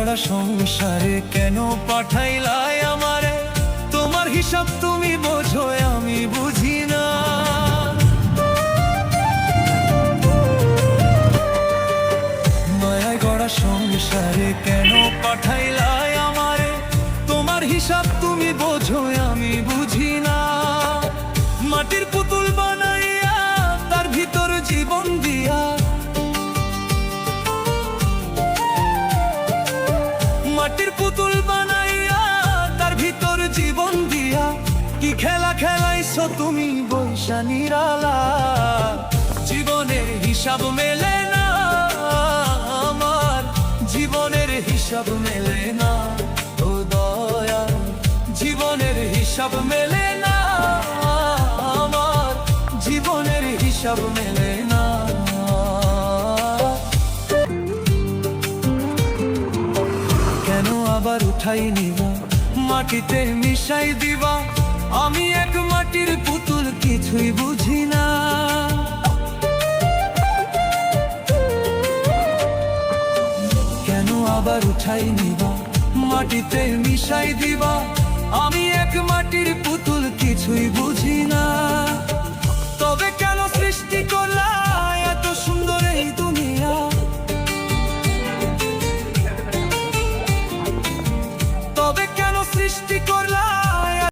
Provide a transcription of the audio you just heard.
গড়া সংসারে কেন পাঠাইলাই আমারে? তোমার হিসাব তুমি বোঝো, আমি বুঝি না। মায়ায় গড়া সংসারে কেন পাঠাইলাই আমারে? তোমার হিসাব তুমি বোঝো, আমি বুঝি না। মাটির পুতুল বানাইয়া তার ভিতর জীবন দিয়া, মাটির পুতুল বানাইয়া তার ভিতর জীবন দিয়া, কি খেলা খেলাইছো তুমি বৈশা নিরালা। জীবনের হিসাব মেলে না আমার, জীবনের হিসাব মেলে না ও দয়া। জীবনের হিসাব মেলে না আমার, জীবনের হিসাব মেলে না। কেন আবার উঠাই নিবা, মাটিতে মিশাই দিবা? আমি এক মাটির পুতুল, কিছুই বুঝি না। কেন আবার উঠাই নিবা, মাটিতে মিশাই দিবা? আমি এক মাটির পুতুল, কিছুই বুঝি না। তবে কেন